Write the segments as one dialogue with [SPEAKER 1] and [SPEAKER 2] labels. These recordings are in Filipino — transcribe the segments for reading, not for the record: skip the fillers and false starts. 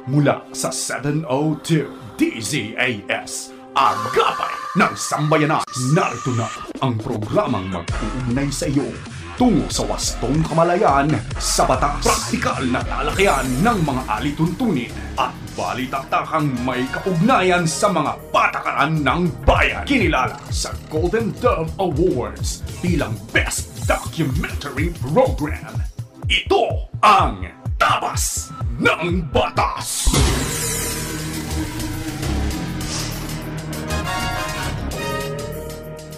[SPEAKER 1] mula sa 702 DZAS, Agapay ng Sambayanan. Narito na ang programang mag-uugnay sa iyo tungo sa wastong kamalayan sa batas. Praktikal na talakayan ng mga alituntunin at balitaktakang may kaugnayan sa mga patakaran ng bayan. Kinilala sa Golden Dove Awards bilang Best Documentary Program. Ito ang Tabas ng Batas!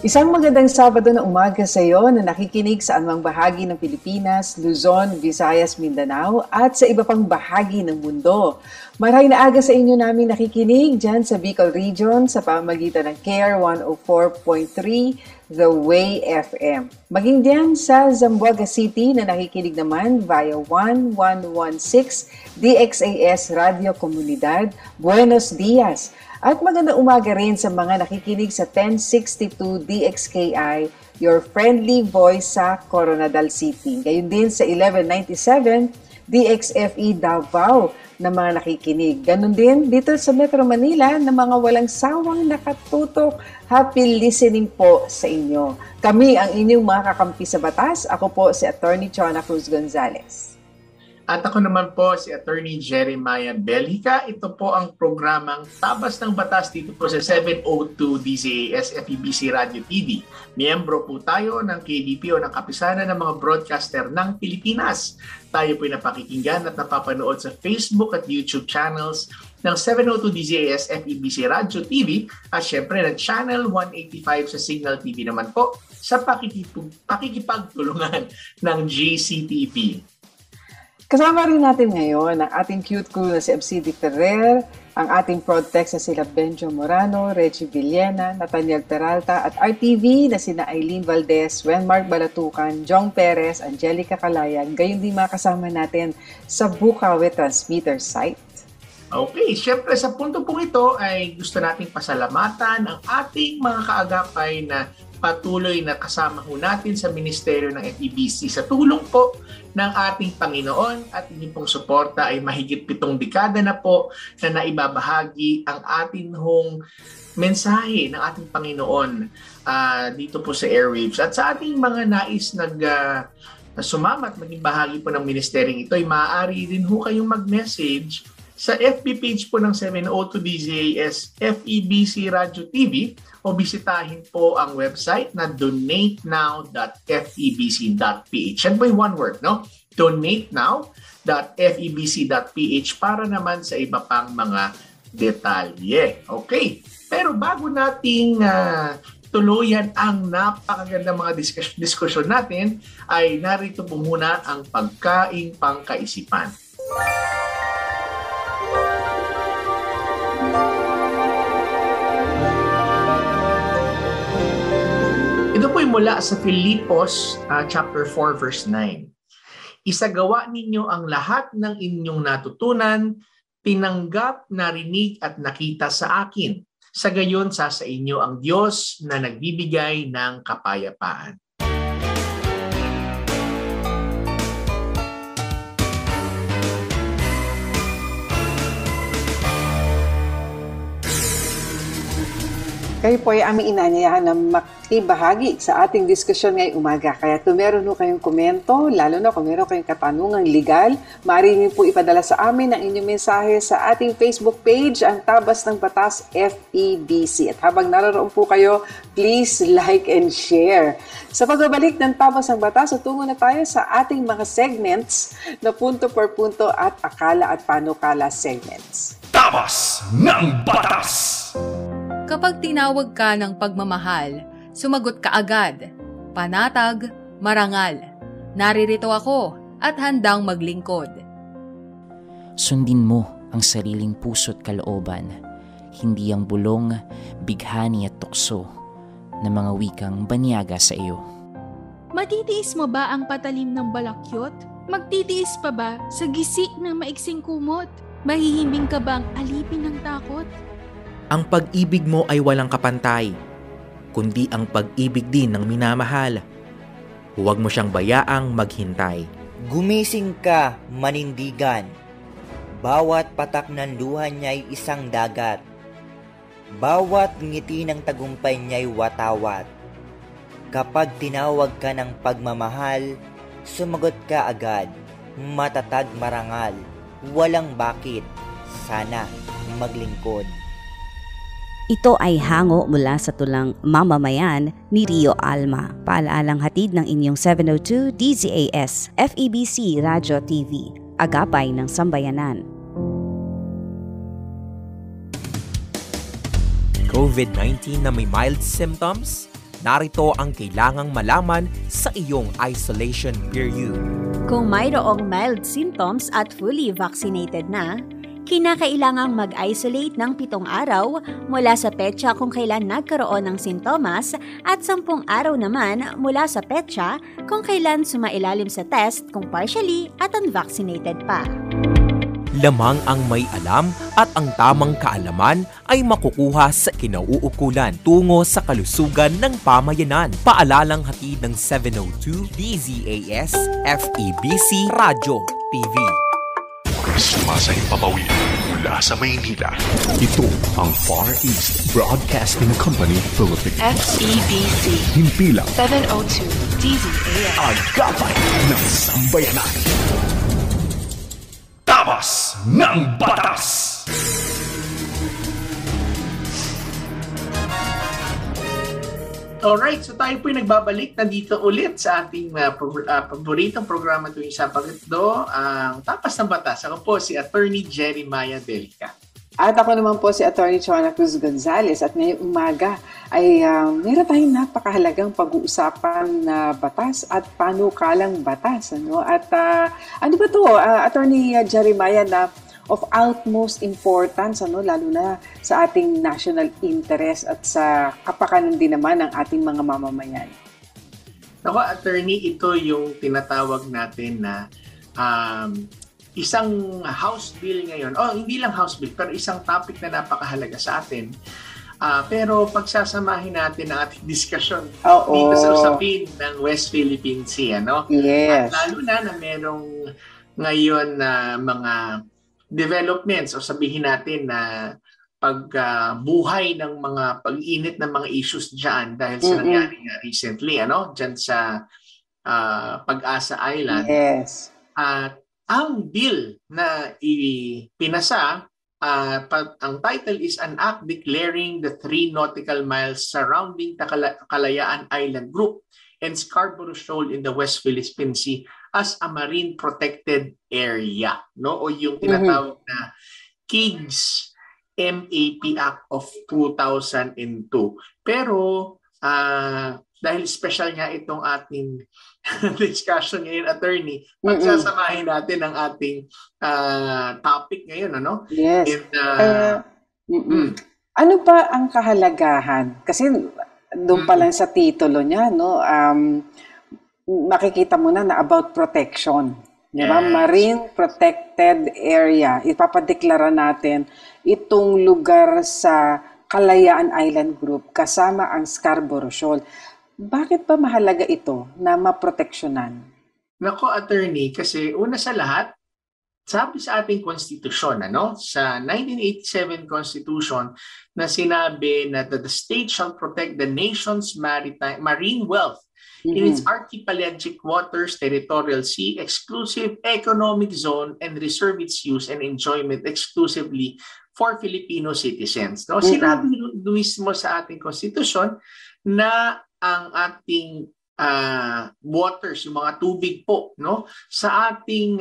[SPEAKER 2] Isang magandang Sabado na umaga sa iyo na nakikinig sa anumang bahagi ng Pilipinas, Luzon, Visayas, Mindanao at sa iba pang bahagi ng mundo. Maray na aga sa inyo namin nakikinig dyan sa Bicol Region sa pamamagitan ng CARE 104.3 The Way FM. Maging diyan sa Zamboanga City na nakikinig naman via 1116 DXAS Radio Comunidad. Buenos Dias! At magandang umaga rin sa mga nakikinig sa 1062 DXKI, your friendly voice sa Coronadal City. Gayon din sa 1197 DXFE Davao na mga nakikinig. Ganon din dito sa Metro Manila na mga walang sawang nakatutok. Happy listening po sa inyo. Kami ang inyong mga kakampi sa batas. Ako po si Attorney Chona Cruz Gonzalez.
[SPEAKER 3] At ako naman po si Attorney Jeremiah Belhica. Ito po ang programang Tabas ng Batas dito po sa 702 DZAS FEBC Radio TV. Miyembro po tayo ng KBP o ng Kapisanan ng mga Broadcaster ng Pilipinas. Tayo po ay napakikinggan at napapanood sa Facebook at YouTube channels ng 702 DZAS FEBC Radio TV at syempre ng Channel 185 sa Signal TV naman po sa pakikipagtulungan ng GCTV.
[SPEAKER 2] Kasama rin natin ngayon ang ating cute crew na si MCD Ferrer, ang ating Prodtex na sila Benjo Morano, Reggie Villena, Nathaniel Peralta at RTV na sina Eileen Valdez, Wenmark Balatucan, Jong Perez, Angelica Calayan, gayon din mga kasama natin sa Bukawi Transmitter site.
[SPEAKER 3] Okay, syempre sa punto pong ito ay gusto nating pasalamatan ang ating mga kaagapay na patuloy na kasama ho natin sa Ministeryo ng FEBC. Sa tulong po ng ating Panginoon at inyong pong suporta ay mahigit 7 dekada na po na naibabahagi ang ating hong mensahe ng ating Panginoon dito po sa airwaves. At sa ating mga nais sumama at maging bahagi po ng ministeryong ito ay maaari din ho kayong mag-message sa FB page po ng 702 DZAS FEBC Radio TV o bisitahin po ang website na donatenow.febc.ph. Yan po yung one word, no? donatenow.febc.ph para naman sa iba pang mga detalye. Okay, pero bago nating tuluyan ang napakagandang mga diskusyon natin, ay narito po muna ang pagkaing pangkaisipan. Ito po'y mula sa Filipos chapter 4 verse 9. Isagawa ninyo ang lahat ng inyong natutunan, tinanggap, narinig at nakita sa akin. Sa gayon sa inyo ang Diyos na nagbibigay ng kapayapaan.
[SPEAKER 2] Kayo po ay aming inanyayahan na makibahagi sa ating diskusyon ngayong umaga. Kaya kung meron po kayong komento, lalo na kung meron kayong katanungang legal, maaari niyo po ipadala sa amin ang inyong mensahe sa ating Facebook page, ang Tabas ng Batas FEBC. At habang naroon po kayo, please like and share. Sa pagbabalik ng Tabas ng Batas, tutungo na tayo sa ating mga segments na punto per punto at akala at panukala segments.
[SPEAKER 1] Tabas ng Batas!
[SPEAKER 4] Kapag tinawag ka ng pagmamahal, sumagot ka agad. Panatag, marangal. Naririto ako at handang maglingkod.
[SPEAKER 5] Sundin mo ang sariling puso't kalooban, hindi ang bulong, bighani at tukso na mga wikang banyaga sa iyo.
[SPEAKER 6] Matitiis mo ba ang patalim ng balakyot? Magtitiis pa ba sa gisi ng maiksing kumot? Mahihimbing ka bang alipin ng takot?
[SPEAKER 7] Ang pag-ibig mo ay walang kapantay, kundi ang pag-ibig din ng minamahal. Huwag mo siyang bayaang maghintay.
[SPEAKER 8] Gumising ka, manindigan. Bawat patak ng luha niya'y isang dagat. Bawat ngiti ng tagumpay niya'y watawat. Kapag tinawag ka ng pagmamahal, sumagot ka agad. Matatag marangal, walang bakit, sana maglingkod.
[SPEAKER 9] Ito ay hango mula sa tulang Mamamayan ni Rio Alma. Paalaalang hatid ng inyong 702 DZAS FEBC Radio TV, Agapay ng Sambayanan.
[SPEAKER 7] COVID-19 na may mild symptoms? Narito ang kailangang malaman sa iyong isolation period.
[SPEAKER 9] Kung mayroong mild symptoms at fully vaccinated na, kinakailangang mag-isolate ng 7 araw mula sa petsa kung kailan nagkaroon ng sintomas at 10 araw naman mula sa petsa kung kailan sumailalim sa test kung partially at unvaccinated pa.
[SPEAKER 7] Lamang ang may alam at ang tamang kaalaman ay makukuha sa kinauukulan tungo sa kalusugan ng pamayanan. Paalalang hatid ng 702 DZAS FEBC Radio TV.
[SPEAKER 1] Sumasahing papawid mula sa Maynila. Ito ang Far East Broadcasting Company Philippines.
[SPEAKER 10] FEBC.
[SPEAKER 1] Himpilang
[SPEAKER 10] 702 DZAS.
[SPEAKER 1] Agapay ng Sambayanan. Tabas ng Batas!
[SPEAKER 3] Alright, so tayo po'y nagbabalik na dito ulit sa ating paboritong programa tuwing Sabado, ang Tapas ng Batas. Ako po si Attorney Jeremiah Delica.
[SPEAKER 2] At ako naman po si Attorney Chona Cruz Gonzales at ngayong umaga ay meron tayong napakahalagang pag-uusapan na batas at panukalang batas. Ano? At ano ba ito, Attorney Jeremiah, na of utmost importance, lalo na sa ating national interest at sa kapakanan din naman ng ating mga mamamayan?
[SPEAKER 3] Ako, Attorney, ito yung tinatawag natin na isang House Bill ngayon. Hindi lang House Bill, pero isang topic na napakahalaga sa atin. Pero pagsasamahin natin ang ating diskusyon dito sa usapin ng West Philippine Sea.
[SPEAKER 2] Yes.
[SPEAKER 3] At lalo na merong ngayon na mga developments o sabihin natin na pagbuhay ng mga pag-init ng mga issues dyan dahil sa nangyari nga recently dyan sa Pag-asa Island.
[SPEAKER 2] Yes.
[SPEAKER 3] At ang bill na ipinasa, ang title is An Act Declaring the 3 Nautical Miles Surrounding the Kalayaan Island Group and Scarborough Shoal in the West Philippine Sea as a Marine Protected Area, o yung tinatawag na KIGS MAP Act of 2002. Pero dahil special nga itong ating discussion ngayon, Attorney, pagsasamahin natin ang ating topic ngayon,
[SPEAKER 2] Yes.
[SPEAKER 3] And,
[SPEAKER 2] ano ba ang kahalagahan? Kasi doon pa lang sa titulo niya, makikita mo na about protection. Diba?
[SPEAKER 3] Yes.
[SPEAKER 2] Marine Protected Area. Ipapadeklara natin itong lugar sa Kalayaan Island Group kasama ang Scarborough Shoal. Bakit ba mahalaga ito na maproteksyonan?
[SPEAKER 3] Nako, Attorney, kasi una sa lahat, sabi sa ating konstitusyon, sa 1987 Constitution, na sinabi na the state shall protect the nation's marine wealth in its archipelagic waters, territorial sea, exclusive economic zone, and reserve its use and enjoyment exclusively for Filipino citizens. Sinabi mismo sa ating konstitusyon na ang ating waters, yung mga tubig po, sa ating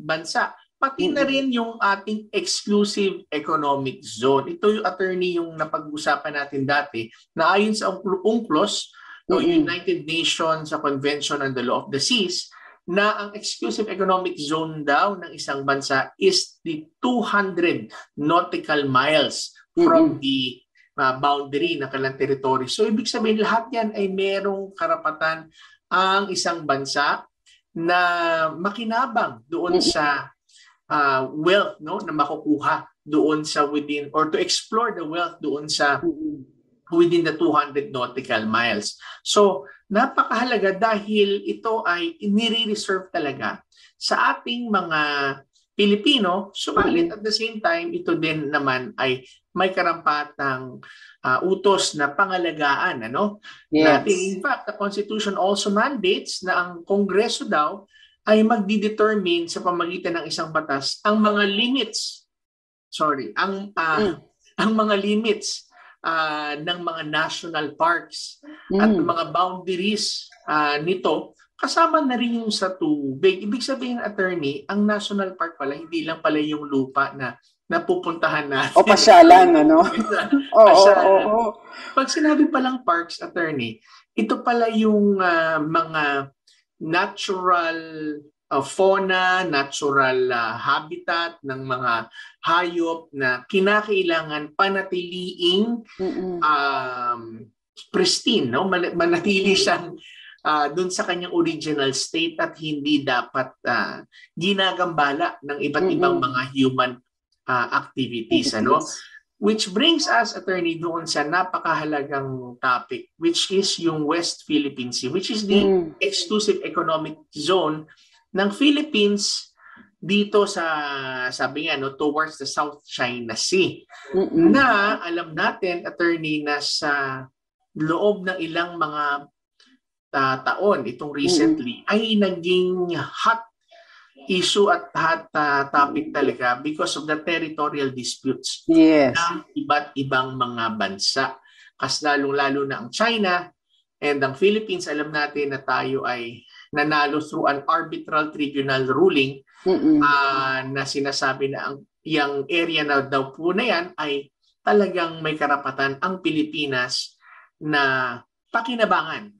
[SPEAKER 3] bansa, pati na rin yung ating exclusive economic zone. Ito yung, Attorney, yung napag-usapan natin dati na ayon sa UNCLOS, United Nations Convention on the Law of the Seas, na ang exclusive economic zone daw ng isang bansa is the 200 nautical miles from the boundary ng kanilang territory. So ibig sabihin lahat yan ay merong karapatan ang isang bansa na makinabang doon sa wealth na makukuha doon sa within, or to explore the wealth doon sa within the 200 nautical miles. So napakahalaga dahil ito ay nire-reserve talaga sa ating mga Pilipino, subalit at the same time, ito din naman ay may karampatang utos na pangalagaan.
[SPEAKER 2] Yes.
[SPEAKER 3] In fact, the Constitution also mandates na ang Kongreso daw ay magdidetermine sa pamagitan ng isang batas ang mga limits, ang mga limits ng mga national parks at mga boundaries nito, kasama na rin yung sa tubig. Ibig sabihin, attorney, ang national park pala, hindi lang pala yung lupa na napupuntahan natin.
[SPEAKER 2] O pasyalan, ano? Oo.
[SPEAKER 3] Pag sinabi palang parks, attorney, ito pala yung mga natural fauna, natural habitat ng mga hayop na kinakailangan panatiliing pristine, manatili siyang dun sa kanyang original state at hindi dapat ginagambala ng iba't ibang mga human activities. Which brings us, attorney, doon sa napakahalagang topic, which is yung West Philippine Sea, which is the exclusive economic zone ng Philippines dito sa, sabi nga, towards the South China Sea. Na alam natin, attorney, na sa loob ng ilang mga taon, itong recently, ay naging hot issue at hot topic talaga because of the territorial disputes ng iba't ibang mga bansa. Kasi lalong-lalo na ang China and ang Philippines, alam natin na tayo ay nanalo through an arbitral tribunal ruling na sinasabi na yung area na daw po na yan ay talagang may karapatan ang Pilipinas na pakinabangan.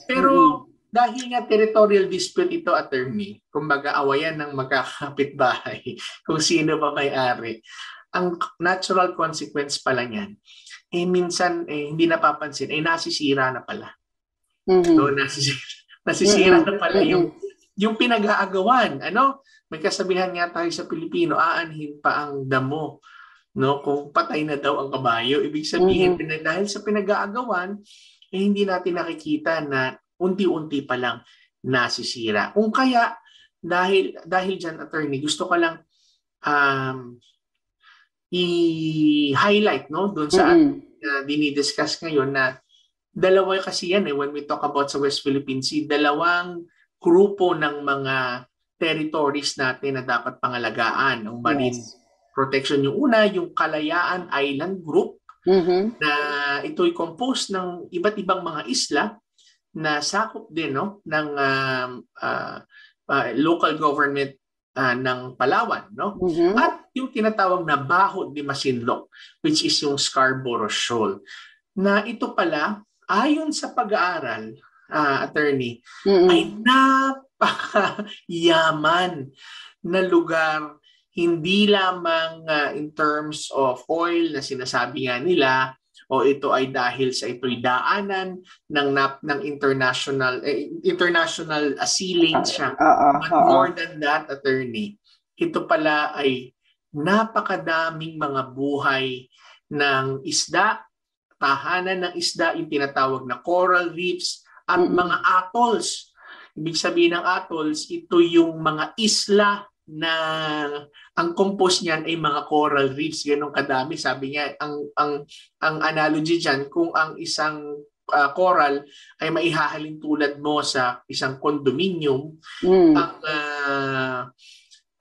[SPEAKER 3] Pero dahil nga territorial dispute ito, attorney, kumbaga awayan ng magkakapitbahay kung sino ba may-ari, ang natural consequence pala niyan, minsan hindi napapansin, nasisira na pala. So, nasisira na pala yung pinag-aagawan. May kasabihan nga tayo sa Pilipino, aanhin pa ang damo. Kung patay na daw ang kabayo, ibig sabihin dahil sa pinag-aagawan, hindi natin nakikita na unti-unti pa lang nasisira. Kung kaya, dahil dyan, attorney, gusto ko lang i-highlight doon sa dinidiscuss ngayon na dalawa kasi yan when we talk about sa West Philippine Sea, dalawang grupo ng mga territories natin na dapat pangalagaan. Ang marine protection yung una, yung Kalayaan Island Group, na ito'y composed ng iba't ibang mga isla na sakop din ng local government ng Palawan. At yung tinatawag na Baho de Masinloc, which is yung Scarborough Shoal. Na ito pala, ayon sa pag-aaral, attorney, ay napakayaman na lugar, hindi lamang in terms of oil na sinasabi nga nila, o ito ay dahil sa ito'y daanan ng international sea lanes siya. But more than that, attorney, ito pala ay napakadaming mga buhay ng isda, tahanan ng isda, yung tinatawag na coral reefs at mga atolls. Ibig sabihin ng atolls, ito yung mga isla na ang compose niyan ay mga coral reefs, ganun kadami. Sabi niya, ang analogy diyan, kung ang isang coral ay maihahalin tulad mo sa isang condominium,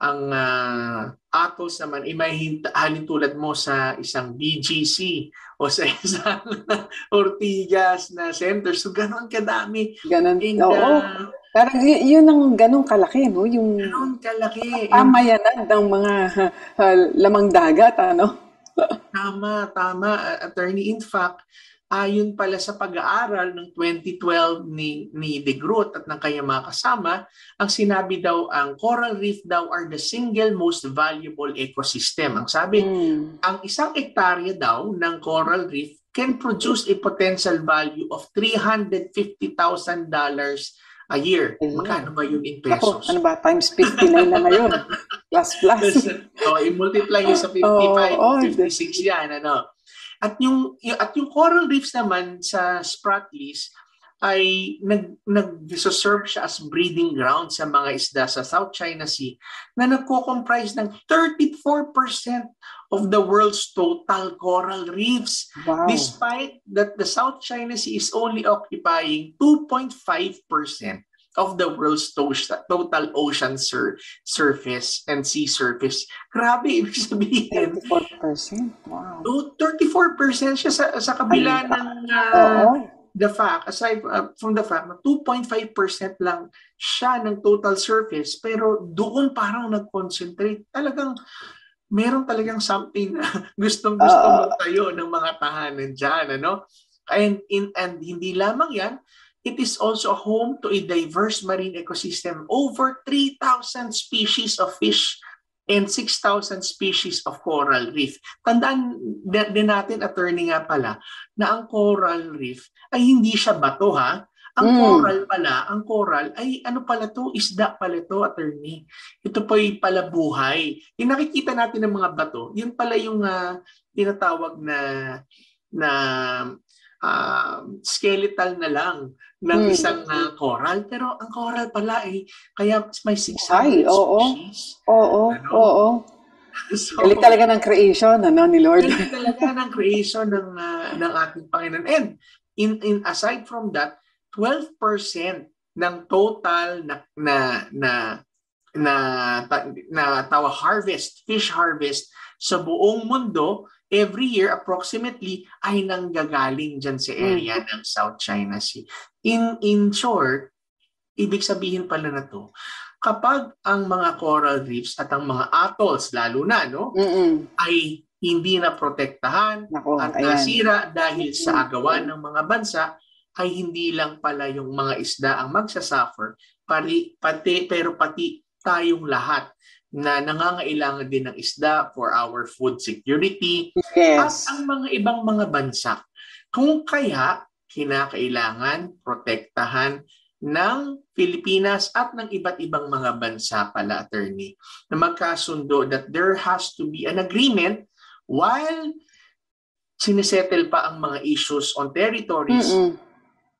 [SPEAKER 3] ang atolls naman ay maihahalin tulad mo sa isang BGC o sa isang Ortigas na center. So ganun kadami.
[SPEAKER 2] Ganun. Parang yun ang ganong kalaki, no? Yung
[SPEAKER 3] ganong kalaki.
[SPEAKER 2] Pamayanan ng mga lamang dagat,
[SPEAKER 3] Tama, attorney. In fact, ayon pala sa pag-aaral ng 2012 ni De Groot at ng kanyang mga kasama, ang sinabi daw, ang coral reef daw are the single most valuable ecosystem. Ang sabi, ang 1 hektarya daw ng coral reef can produce a potential value of $350,000 a year. Magkano ba yun in pesos?
[SPEAKER 2] Ano ba? Times 59 na ngayon. Plus.
[SPEAKER 3] I-multiply yun sa 55, 56 yan. At yung coral reefs naman sa Spratlys ay nag-serve siya as breeding ground sa mga isda sa South China Sea na nagko-comprise ng 34% of the world's total coral reefs.
[SPEAKER 2] Wow.
[SPEAKER 3] Despite that the South China Sea is only occupying 2.5% of the world's total ocean surface and sea surface. Grabe, ibig sabihin.
[SPEAKER 2] 34%? Wow.
[SPEAKER 3] 34% siya sa kabila ng the fact, aside from the fact na 2.5% lang siya ng total surface, pero doon parang nag-concentrate. Talagang, meron talagang something na gustong-gusto magtayo ng mga tahanan dyan, ano? And hindi lamang yan, it is also a home to a diverse marine ecosystem. Over 3,000 species of fish and 6,000 species of coral reef. Tandaan din natin, attorney nga pala, na ang coral reef ay hindi siya bato, ha? Ang coral ay ano pala to? Isda pala to, attorney. Ito po ay pala buhay. Yung nakikita natin ng mga bato, yun pala yung tinatawag na skeletal na lang ng isang coral. Pero ang coral pala kaya may 600 species.
[SPEAKER 2] Oo.
[SPEAKER 3] So,
[SPEAKER 2] galing talaga ng creation ni Lord.
[SPEAKER 3] Galing talaga ng creation ng ating Panginoon. And in aside from that, 12% ng total fish harvest sa buong mundo every year approximately ay nanggagaling dyan sa area ng South China Sea. In short, ibig sabihin pala na to, kapag ang mga coral reefs at ang mga atolls lalo na ay hindi na protektahan at nasira dahil sa agawan ng mga bansa, ay hindi lang pala yung mga isda ang magsasuffer, pero pati tayong lahat na nangangailangan din ng isda for our food security at ang mga ibang mga bansa. Kung kaya kinakailangan protektahan ng Pilipinas at ng iba't ibang mga bansa pala, attorney, na magkasundo that there has to be an agreement while sinisettle pa ang mga issues on territories,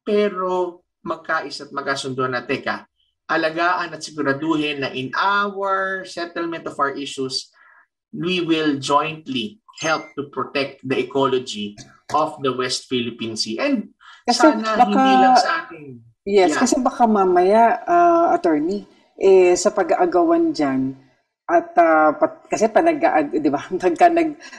[SPEAKER 3] pero magkais at magkasundo na, teka, alagaan at siguraduhin na in our settlement of our issues, we will jointly help to protect the ecology of the West Philippine Sea. And kasi sana hindi lang sa atin.
[SPEAKER 2] Yes, kasi baka mamaya, attorney, sa pag-aagawan dyan, at kasi di ba,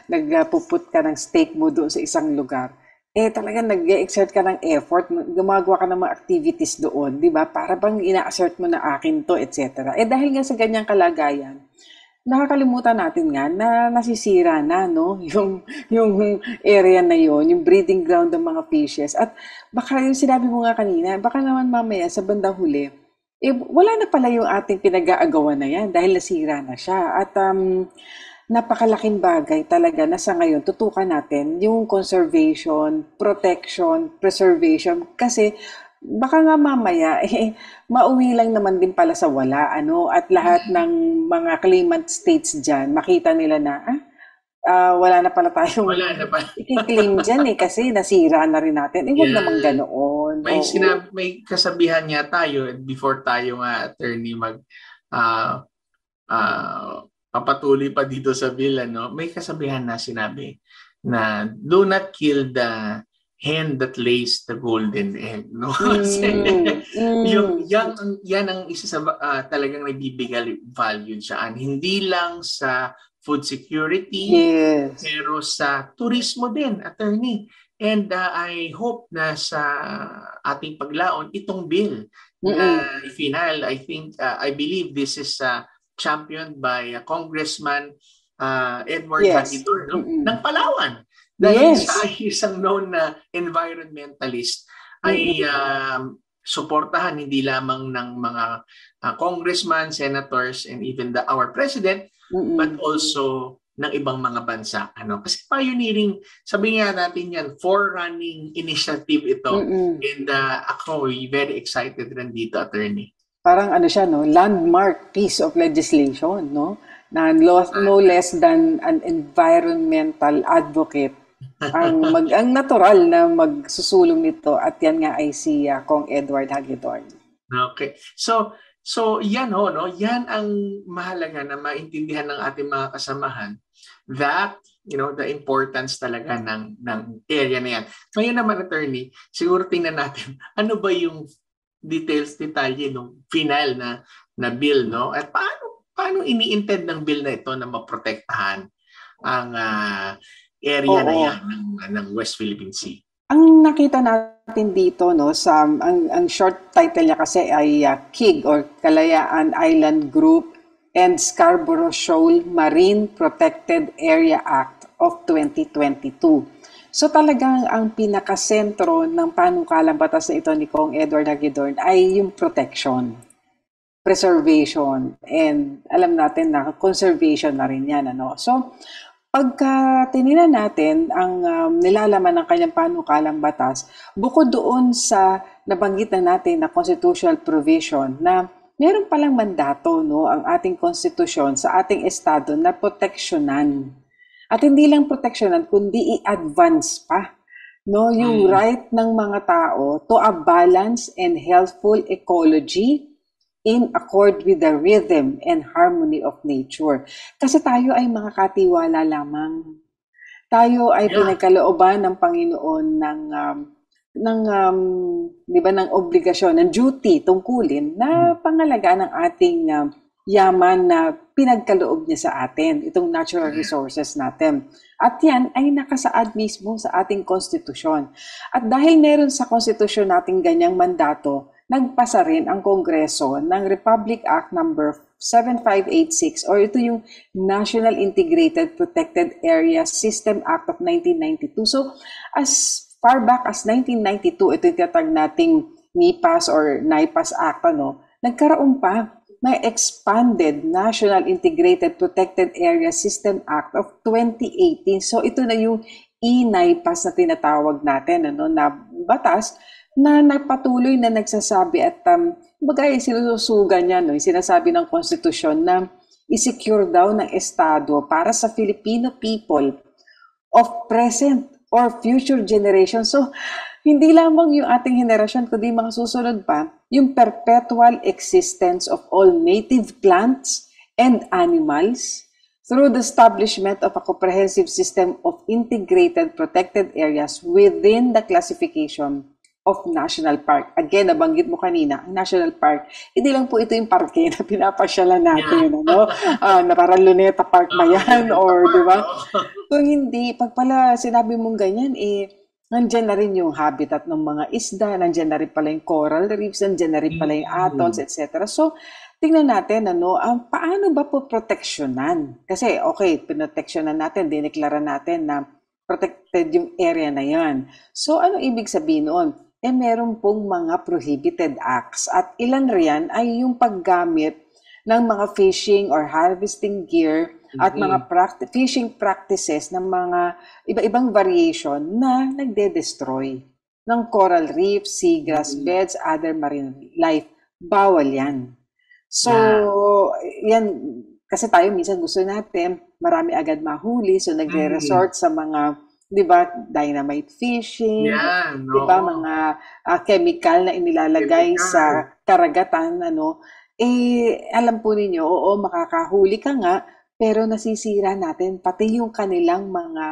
[SPEAKER 2] nagpuput ka ng stake mo doon sa isang lugar, talagang nag-exert ka ng effort, gumagawa ka ng mga activities doon, di ba? Para bang ina-assert mo na akin to, etc. Dahil nga sa ganyang kalagayan, nakakalimutan natin nga na nasisira na, no? Yung area na yon, yung breeding ground ng mga fishes. At baka yung sinabi mo nga kanina, baka naman mamaya sa bandang huli, wala na pala yung ating pinag-aagawan na yan dahil nasira na siya. At napakalaking bagay talaga na sa ngayon tutukan natin yung conservation, protection, preservation, kasi baka nga mamaya mauwi lang naman din pala sa wala, at lahat ng mga claimant states dyan makita nila na wala na pala tayong i-claim dyan kasi nasira na rin natin. Huwag namang ganoon.
[SPEAKER 3] May kasabihan niya tayo before tayo nga, attorney, papatuloy pa dito sa bill, may kasabihan na sinabi na do not kill the hen that lays the golden egg, no? Yan ang isa sa talagang nagbibigay value dyan. Hindi lang sa food security, pero sa turismo din, attorney. And I hope na sa ating paglaon itong bill na final, I believe this is championed by Congressman Edward Hagidor ng Palawan. Dahil sa isang known na environmentalist ay suportahan hindi lamang ng mga congressman, senators, and even our president, but also ng ibang mga bansa. Kasi pioneering, sabi nga natin yan, forerunning initiative ito. And ako, very excited rin dito, attorney.
[SPEAKER 2] Parang siya, landmark piece of legislation, no? Na no less than an environmental advocate ang natural na magsusulong nito, at yan nga ay si Kong Edward Hagedorn.
[SPEAKER 3] Okay. So yan no, yan ang mahalaga na maintindihan ng ating mga kasamahan, that the importance talaga ng area na yan. Ngayon naman, attorney, siguro tingnan natin ano ba yung detalye ng final na bill, no? At paano ini-intend ng bill na ito na maprotektahan ang area na yan ng West Philippine Sea?
[SPEAKER 2] Ang nakita natin dito, no, ang short title niya kasi ay KIG or Kalayaan Island Group and Scarborough Shoal Marine Protected Area Act of 2022. So talagang ang pinakasentro ng panukalang batas na ito ni Kong Edward Hagedorn ay yung protection, preservation, and alam natin na conservation na rin yan. So pagka tinignan natin ang nilalaman ng kanyang panukalang batas, bukod doon sa nabanggit na natin na constitutional provision na meron palang mandato, no, ang ating konstitusyon sa ating estado na proteksyonan. At hindi lang proteksyonan, kundi i-advance pa, no, yung right ng mga tao to a balanced and healthful ecology in accord with the rhythm and harmony of nature. Kasi tayo ay mga katiwala lamang. Tayo ay pinagkalooban ng Panginoon ng obligasyon, ng duty, tungkulin na pangalagaan ng ating yaman na pinagkaloob niya sa atin, itong natural resources natin. At yan ay nakasaad mismo sa ating konstitusyon. At dahil meron sa konstitusyon nating ganyang mandato, nagpasa rin ang Kongreso ng Republic Act number 7586 or ito yung National Integrated Protected Area System Act of 1992. So as far back as 1992, ito yung tinatag nating NIPAS or NIPAS Act, nagkaroon pa may Expanded National Integrated Protected Area System Act of 2018. So ito na yung e-NIPAS na tinatawag natin, na batas na nagpatuloy na nagsasabi at bagay sinusugan niya, yung sinasabi ng konstitusyon na i-secure daw ng Estado para sa Filipino people of present or future generation. So hindi lamang yung ating henerasyon, kundi mga susunod pa, yung perpetual existence of all native plants and animals through the establishment of a comprehensive system of integrated protected areas within the classification of National Park. Again, nabanggit mo kanina, ang National Park, hindi lang po ito yung parke na pinapasyalan natin, na parang Luneta Park ba yan? Or, di ba? Kung hindi, pag pala sinabi mong ganyan, nandyan na rin yung habitat ng mga isda, nandyan na rin pala yung coral reefs, nandyan na rin pala yung atolls, etc. So, tingnan natin, paano ba po proteksyonan? Kasi, okay, pinoteksyonan natin, dineklara natin na protected yung area na yan. So, ano ibig sabihin noon? Meron pong mga prohibited acts. At ilan riyan ay yung paggamit ng mga fishing or harvesting gear at mga fishing practices ng mga iba-ibang variation na nagde-destroy ng coral reefs, seagrass beds, other marine life. Bawal yan. So, yan, kasi tayo minsan gusto natin, marami agad mahuli, so nagre-resort sa mga, di ba, dynamite fishing, di ba, mga chemical na inilalagay sa karagatan, alam po ninyo, oo, makakahuli ka nga, pero nasisira natin pati yung kanilang mga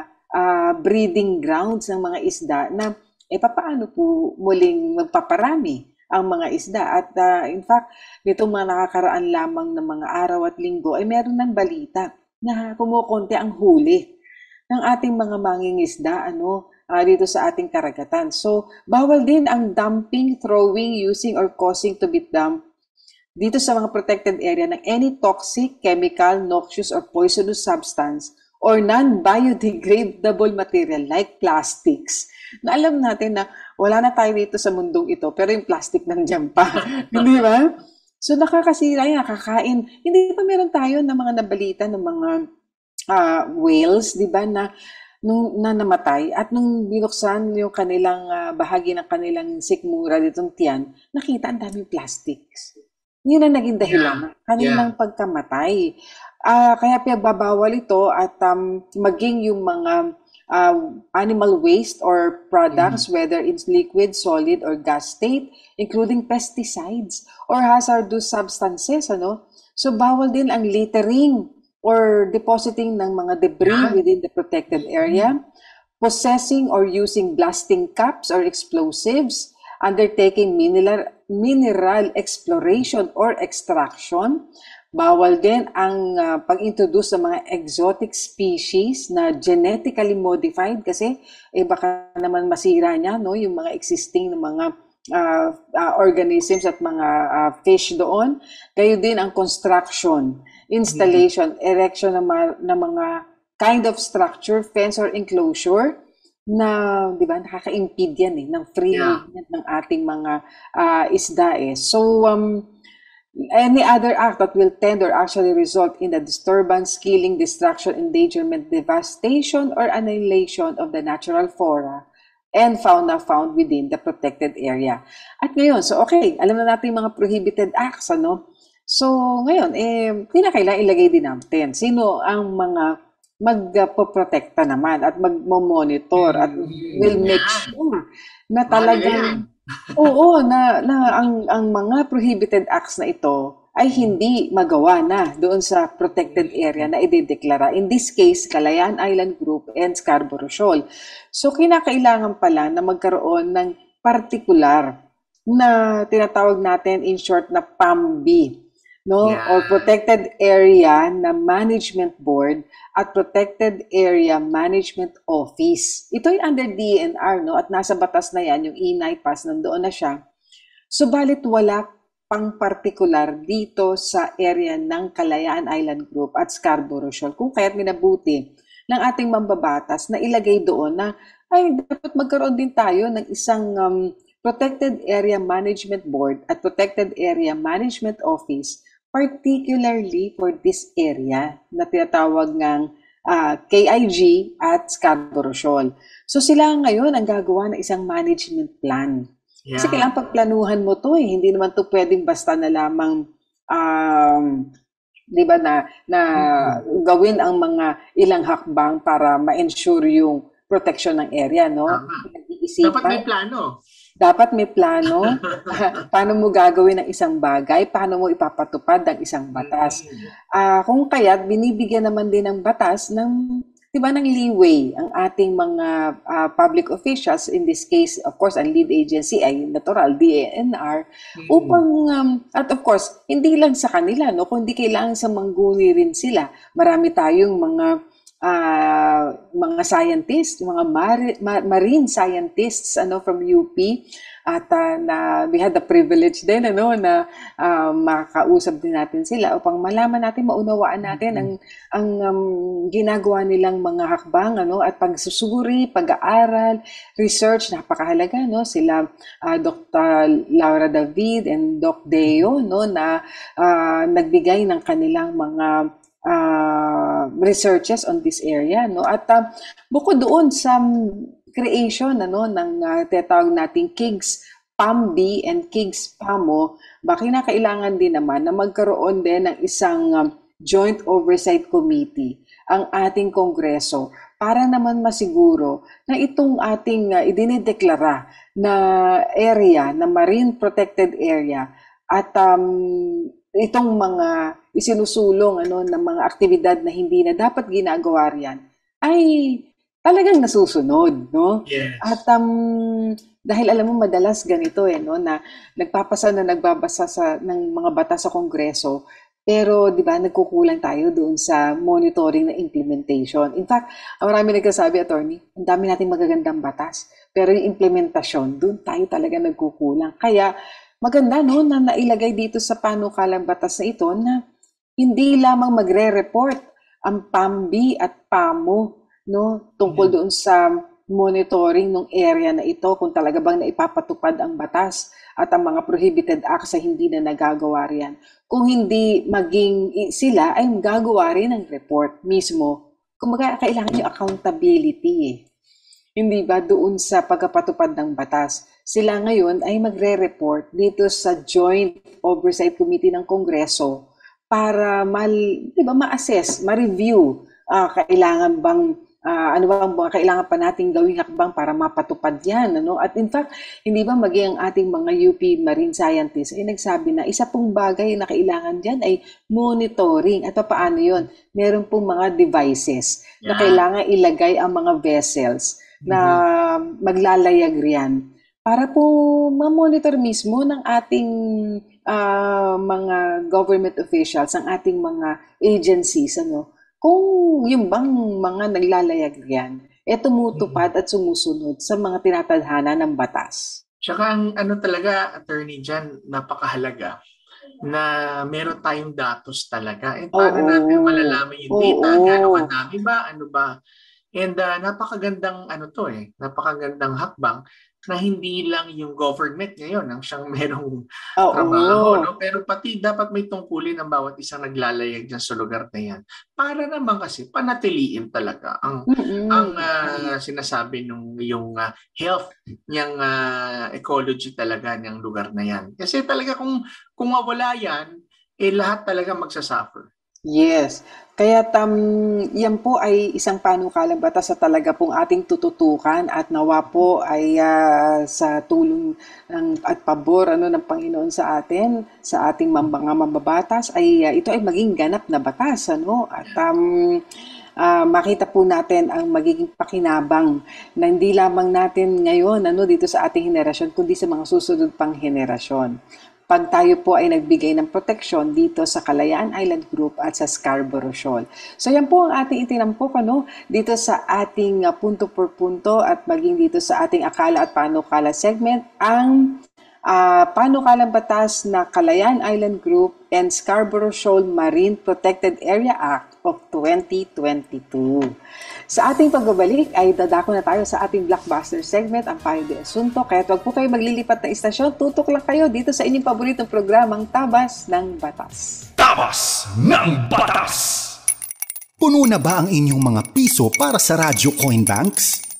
[SPEAKER 2] breeding grounds ng mga isda na papaano po muling magpaparami ang mga isda. At in fact, nitong mga nakakaraan lamang ng mga araw at linggo, meron ng balita na kumukonti ang huli ng ating mga mangingisda dito sa ating karagatan. So, bawal din ang dumping, throwing, using, or causing to be dumped dito sa mga protected area ng any toxic, chemical, noxious, or poisonous substance or non-biodegradable material like plastics. Na alam natin na wala na tayo dito sa mundong ito, pero yung plastic nandiyan pa. Hindi ba? So nakakasira yan, nakakain. Hindi pa meron tayo ng mga nabalita ng mga whales, di ba, na namatay at nung binuksan yung kanilang bahagi ng kanilang sikmura ditong tiyan, nakita ang daming plastics. Yun ang naging dahilan ng kanilang pagkamatay. Kaya pinagbabawal ito at maging yung mga animal waste or products, whether it's liquid, solid, or gas state, including pesticides or hazardous substances. So bawal din ang littering or depositing ng mga debris within the protected area, possessing or using blasting caps or explosives, undertaking mineral exploration or extraction. Bawal din ang pag-introduce ng mga exotic species na genetically modified kasi baka naman masira niya yung mga existing na mga organisms at mga fish doon. Gayon din ang construction, installation, erection ng mga kind of structure, fence or enclosure na, di ba, nakaka-impede yan ng free movement ng ating mga isda So, any other act that will tend or actually result in the disturbance, killing, destruction, endangerment, devastation, or annihilation of the natural flora and fauna found within the protected area. At ngayon, so okay, alam na natin yung mga prohibited acts, So, ngayon, kinakailangan ilagay din natin sino ang mga magpoprotekta naman at magmo-monitor at will make sure na talagang ang mga prohibited acts na ito ay hindi magawa na doon sa protected area na idedeklara. In this case, Kalayaan Island Group and Scarborough Shoal. So, kinakailangan pala na magkaroon ng particular na tinatawag natin in short na PAMB, or Protected Area na Management Board at Protected Area Management Office. Ito ay under DNR, at nasa batas na yan, yung E-NIPAS, nandoon na siya. Subalit wala pang partikular dito sa area ng Kalayaan Island Group at Scarborough Shoal. Kung kaya't minabuti ng ating mambabatas na ilagay doon na ay dapat magkaroon din tayo ng isang Protected Area Management Board at Protected Area Management Office, particularly for this area na tinatawag ng KIG at Scarborough Shoal. So sila ngayon ang gagawa ng isang management plan. Kasi kailangan pagplanuhan mo to hindi naman to pwedeng basta na lamang di ba na gawin ang mga ilang hakbang para ma-ensure yung protection ng area,
[SPEAKER 3] Dapat may plano.
[SPEAKER 2] Dapat may plano. Paano mo gagawin ang isang bagay? Paano mo ipapatupad ang isang batas? Kung kaya't binibigyan naman din ng batas ng leeway ang ating mga public officials, in this case, of course, ang lead agency ay natural, DNR, upang, at of course, hindi lang sa kanila, kundi kailangan sa mangguni rin sila. Marami tayong mga scientists, mga marine scientists from UP, at we had the privilege din na makakausap din natin sila upang malaman natin, maunawaan natin ang ginagawa nilang mga hakbang at pagsusuri, pag-aaral, research, napakahalaga sila Dr. Laura David and Doc Deo na nagbigay ng kanilang mga researches on this area at bukod doon sa creation ng tinatawag nating KIGS PAMB and KIGS PAMO, kinakailangan din naman na magkaroon din ng isang Joint Oversight Committee ang ating Kongreso para naman masiguro na itong ating idinideklara na area, na Marine Protected Area at itong mga isinusulong ng mga aktibidad na hindi na dapat ginagawa riyan ay talagang nasusunod,
[SPEAKER 3] Yes.
[SPEAKER 2] At dahil alam mo madalas ganito na nagbabasa ng mga batas sa Kongreso, pero di ba nagkukulang tayo doon sa monitoring na implementation. In fact, marami nagsasabi, attorney, ang dami nating magagandang batas, pero yung implementasyon, doon tayo talaga nagkukulang. Kaya maganda na nailagay dito sa panukalang batas na ito na hindi lamang magre-report ang PAMB at PAMO tungkol doon sa monitoring ng area na ito kung talaga bang naipapatupad ang batas at ang mga prohibited acts sa hindi na nagagawa riyan. Kung hindi maging sila ay gagawa rin ng report mismo. Kumbaga kailangan yung accountability Hindi ba doon sa pagpapatupad ng batas? Sila ngayon ay magre-report dito sa Joint Oversight Committee ng Kongreso para ma-assess, ma-review kailangan bang ano ba ang mga kailangan pa nating gawing hakbang para mapatupad yan. At in fact, hindi ba maging ang ating mga UP marine scientists ay nagsabi na isa pong bagay na kailangan dyan ay monitoring. At paano yun? Meron pong mga devices na kailangan ilagay ang mga vessels na maglalayag riyan para po ma-monitor mismo ng ating mga government officials, ang ating mga agencies, kung yung bang mga naglalayag riyan, tumutupad at sumusunod sa mga tinatadhana ng batas.
[SPEAKER 3] Tsaka ang talaga, attorney dyan, napakahalaga na meron tayong datos talaga. Paano natin malalaman yung data? Gano'ng kadami ba? Ano ba? And napakagandang napakagandang hakbang na hindi lang yung government ngayon ang siyang merong trabaho, pero pati dapat may tungkulin ng bawat isang naglalayag dyan sa lugar na yan. Para naman kasi panatiliin talaga ang sinasabi yung health niyang ecology talaga ng lugar na yan. Kasi talaga kung mawala yan, lahat talaga magsasuffer.
[SPEAKER 2] Yes. Kaya yan po ay isang panukalang batas sa talaga pong ating tututukan at nawa po ay sa tulong at pabor ng Panginoon sa atin, sa ating mga mambabatas, ay ito ay maging ganap na batas. At makita po natin ang magiging pakinabang na hindi lamang natin ngayon dito sa ating henerasyon, kundi sa mga susunod pang henerasyon. Pag tayo po ay nagbigay ng proteksyon dito sa Kalayaan Island Group at sa Scarborough Shoal. So yan po ang ating itinampok dito sa ating punto por punto at maging dito sa ating akala at panukala segment, ang panukalang batas na Kalayaan Island Group and Scarborough Shoal Marine Protected Area Act of 2022. Sa ating pagbabalik ay dadako na tayo sa ating blockbuster segment, ang Payo de Asunto. Kaya huwag po kayo maglilipat na istasyon, tutok lang kayo dito sa inyong paboritong programang Tabas ng Batas.
[SPEAKER 1] Tabas ng Batas!
[SPEAKER 11] Puno na ba ang inyong mga piso para sa Radyo Coin Banks?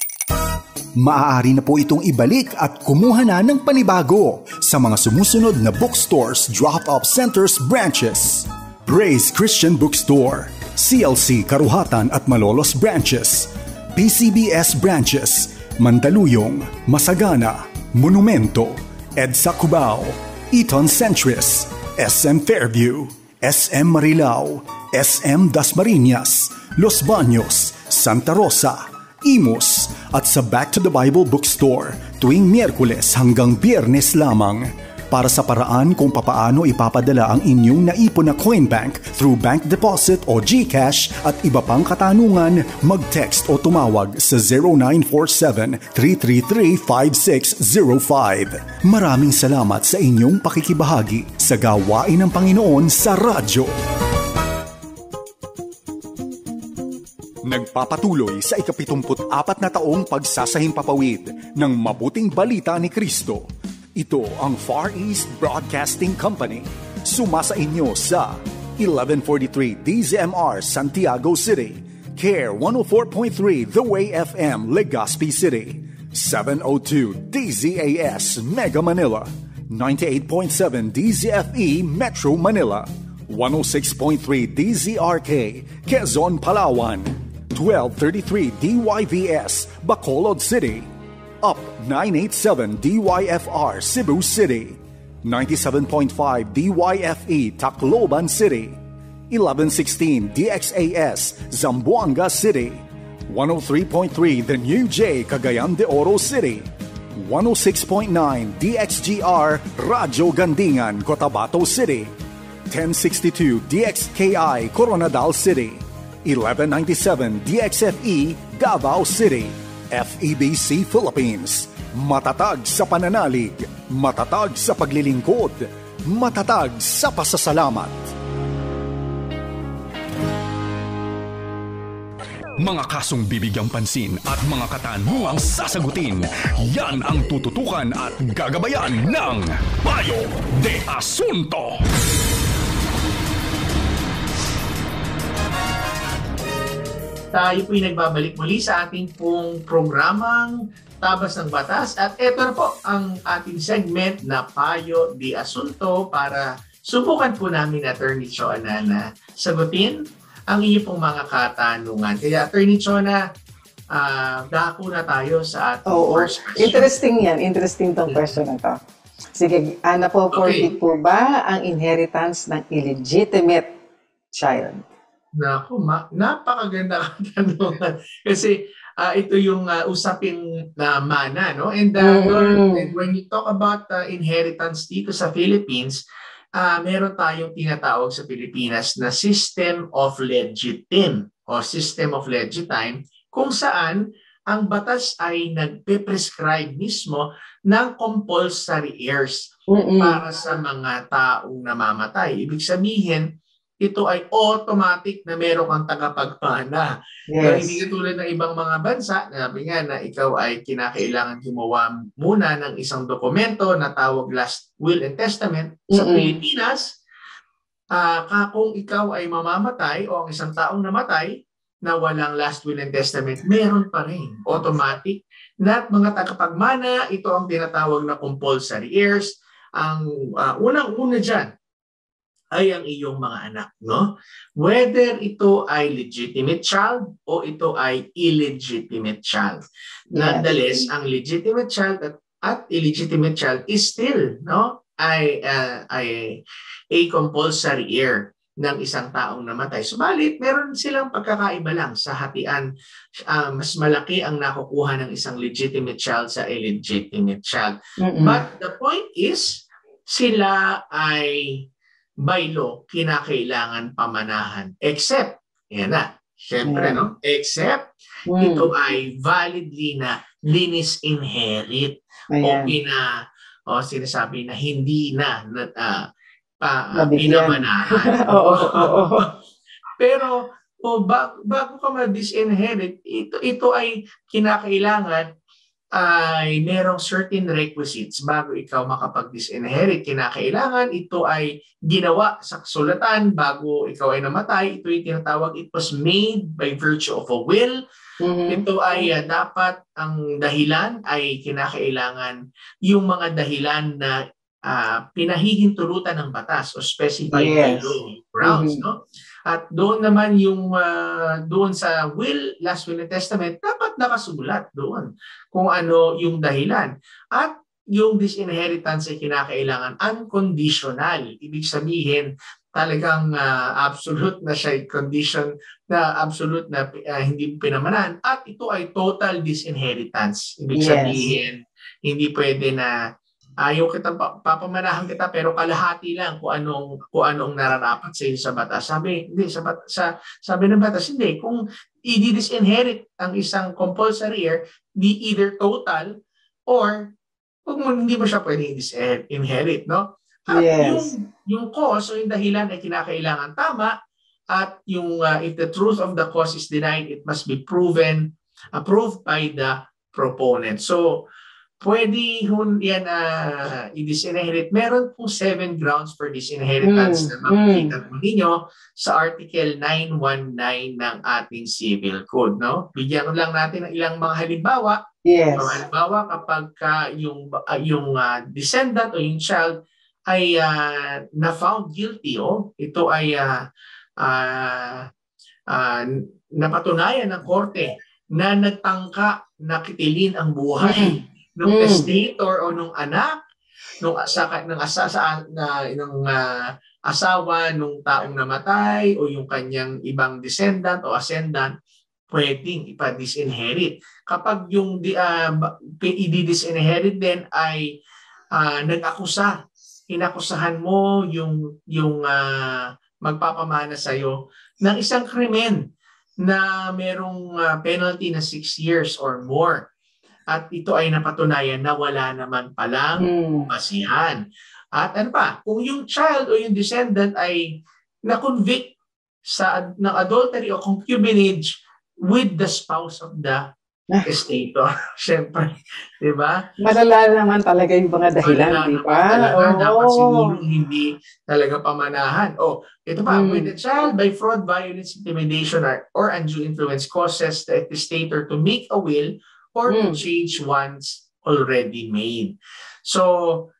[SPEAKER 11] Maaari na po itong ibalik at kumuha na ng panibago sa mga sumusunod na bookstores, drop-off centers, branches. Praise Christian Bookstore, CLC Karuhatan at Malolos branches, PCBS branches, Mandaluyong, Masagana, Monumento, EDSA Cubao, Eton Centris, SM Fairview, SM Marilao, SM Dasmariñas, Los Baños, Santa Rosa, Imus at sa Back to the Bible Bookstore tuwing Miyerkules hanggang Biyernes lamang. Para sa paraan kung papaano ipapadala ang inyong naipon na coin bank through bank deposit o GCash at iba pang katanungan, mag-text o tumawag sa 0947-333-5605. Maraming salamat sa inyong pakikibahagi sa gawain ng Panginoon sa radyo. Nagpapatuloy sa 74 na taong pagsasahimpapawid ng mabuting balita ni Kristo. Ito ang Far East Broadcasting Company. Sumasa inyo sa 1143 DZMR Santiago City, CARE 104.3 The Way FM Legazpi City, 702 DZAS Mega Manila, 98.7 DZFE Metro Manila, 106.3 DZRK Quezon Palawan, 1233 DYVS Bacolod City, Up 987 DYFR Cebu City, 97.5 DYFE Tacloban City, 1116 DXAS Zamboanga City, 103.3 The New J Cagayan de Oro City, 106.9 DXGR Radyo Gandingan Cotabato City, 1062 DXKI Coronadal City, 1197 DXFE Davao City, FEBC Philippines. Matatag sa pananalig, matatag sa paglilingkod, matatag sa pasasalamat.
[SPEAKER 1] Mga kasong bibigyang pansin at mga katanungang sasagutin, yan ang tututukan at gagabayan ng Payo de Asunto.
[SPEAKER 3] Tayo po'y nagbabalik muli sa ating pong programang Tabas ng Batas. At ito na po ang ating segment na Payo de Asunto para subukan po namin, Attorney Chona, na sagutin ang inyong pong mga katanungan. Kaya, Attorney Chona, dako na tayo sa ating
[SPEAKER 2] Oo.
[SPEAKER 3] first question.
[SPEAKER 2] Interesting yan. Interesting tong question na to. Sige, napo-forfeit po ba ang inheritance ng illegitimate child?
[SPEAKER 3] Naku, napakaganda katanungan. Kasi ito yung usaping mana, no? And when you talk about inheritance dito sa Philippines, meron tayong tinatawag sa Pilipinas na system of legitime o system of legitime, kung saan ang batas ay nagpe-prescribe mismo ng compulsory heirs para sa mga taong namamatay. Ibig sabihin, ito ay automatic na meron kang tagapagmana.
[SPEAKER 2] Yes.
[SPEAKER 3] Hindi katulad ng ibang mga bansa, sabi nga na ikaw ay kinakailangan gumawa muna ng isang dokumento na tawag last will and testament. Sa Pilipinas, kung ikaw ay mamamatay o ang isang taong namatay na walang last will and testament, meron pa rin automatic na mga tagapagmana. Ito ang tinatawag na compulsory heirs. Ang unang-una dyan ay ang iyong mga anak, no? Whether ito ay legitimate child o ito ay illegitimate child. Nonetheless, ang legitimate child at illegitimate child is still, no, ay a compulsory heir ng isang taong namatay. Subalit, meron silang pagkakaiba lang sa hatian. Mas malaki ang nakukuha ng isang legitimate child sa illegitimate child. But the point is, sila ay by law, kinakailangan pamanahan. Except, yan na, syempre, no? Except, ito ay validly na dinis-inherit o sinasabi na hindi na pinamanahan. Pero, bago ka ma-disinherit, ito ay kinakailangan ay merong certain requisites bago ikaw makapag-disinherit. Kinakailangan ito ay ginawa sa kasulatan bago ikaw ay namatay. Ito yung tinatawag, it was made by virtue of a will. Ito ay dapat ang dahilan ay kinakailangan yung mga dahilan na pinahihintulutan ng batas o specified by law grounds, no? At doon naman yung doon sa will, last will and testament, dapat nakasulat doon kung ano yung dahilan. At yung disinheritance ay kinakailangan unconditional. Ibig sabihin, talagang absolute na siya, condition na absolute na hindi pinamanan. At ito ay total disinheritance. Ibig sabihin, hindi pwede na ayaw kita, papamanahan kita pero kalahati lang kung anong nararapat sa iyo sa batas. Sabi ng batas, hindi. Kung i-disinherit ang isang compulsory heir, di either total or hindi mo siya pwede i-disinherit, no? At yung cause o yung dahilan ay kinakailangan tama, at yung if the truth of the cause is denied, it must be approved by the proponent. So, pwede yan i-disinherit. Meron pong 7 grounds for disinheritance na makikita po ninyo sa Article 919 ng ating Civil Code. No? Bigyan lang natin ng ilang mga halimbawa. Halimbawa, kapag yung descendant o yung child ay na-found guilty, ito ay napatunayan ng korte na nagtangka na kitilin ang buhay nung testator o nung anak nung asawa nung taong namatay o yung kanyang ibang descendant o ascendant, pwedeng ipa-disinherit. Kapag yung i-disinherit din ay nag-akusa, inakusahan mo yung magpapamana sa'yo ng isang krimen na merong penalty na 6 years or more. At ito ay napatunayan na wala naman palang basihan. At ano pa, kung yung child o yung descendant ay na-convict ng adultery o concubinage with the spouse of the testator. Siyempre, di ba?
[SPEAKER 2] Malala naman talaga yung mga dahilan, di ba?
[SPEAKER 3] Dapat siguro hindi talaga pamanahan. Ito pa, with the child by fraud, violence, intimidation, or undue influence causes the testator to make a will or to change one's already made. So,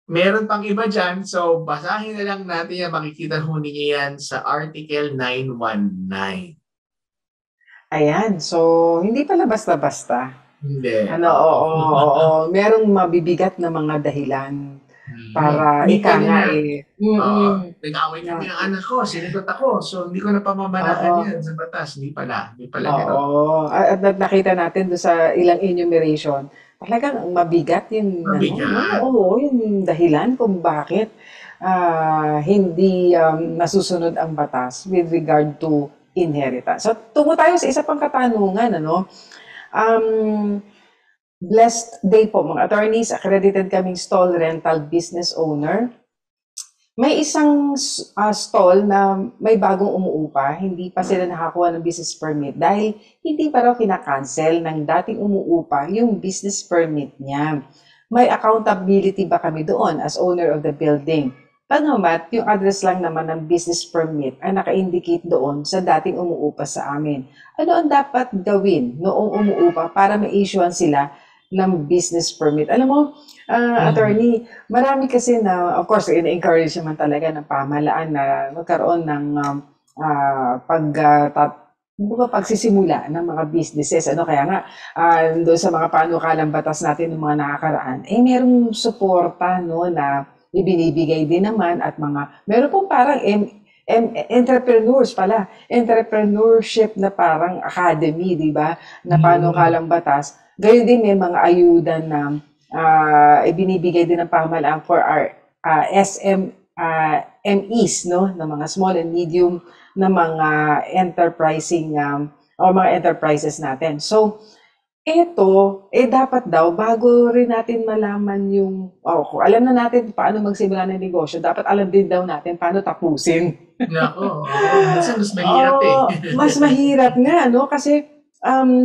[SPEAKER 3] meron pang iba dyan. So, basahin na lang natin yan. Makikita ho ninyo yan sa Article 919.
[SPEAKER 2] Ayan, so hindi pala basta-basta.
[SPEAKER 3] Hindi.
[SPEAKER 2] Oo. Merong mabibigat na mga dahilan para
[SPEAKER 3] Hindi
[SPEAKER 2] ika
[SPEAKER 3] pwede
[SPEAKER 2] nga
[SPEAKER 3] na.
[SPEAKER 2] eh.
[SPEAKER 3] Nag-away kami ng anak ko, sinagot ako. So, hindi ko na pamamanaan yan sa batas. Hindi pala gano'n.
[SPEAKER 2] Oo. At nakita natin doon sa ilang enumeration, talagang mabigat yung,
[SPEAKER 3] Mabigat.
[SPEAKER 2] yung dahilan kung bakit hindi nasusunod ang batas with regard to inheritance. So, tungo tayo sa isa pang katanungan, blessed day po mga attorneys, accredited kaming stall rental business owner. May isang stall na may bagong umuupa, hindi pa sila nakakuha ng business permit dahil hindi pa raw kinakancel ng dating umuupa yung business permit niya. May accountability ba kami doon as owner of the building? Pagkamat, yung address lang naman ng business permit ay naka-indicate doon sa dating umuupa sa amin. Ano ang dapat gawin noong umuupa para ma-issuean sila ng business permit? Alam mo, attorney, marami kasi na, of course, ina-encourage naman talaga ng pamahalaan na magkaroon ng pagsisimula ng mga businesses. Kaya nga, doon sa mga panukalang batas natin ng mga nakakaraan, merong suporta na ibinibigay din naman at meron pong parang entrepreneurship na parang academy, di ba? Na panukalang batas. Gayun din may mga ayuda na ibinibigay din ng pamahalaan for our SMEs, na mga small and medium na mga enterprising o mga enterprises natin. So, dapat daw, bago rin natin malaman kung alam na natin paano magsimula ng negosyo, dapat alam din daw natin paano tapusin.
[SPEAKER 3] Nako, mas mahirap
[SPEAKER 2] Mas mahirap nga, Kasi,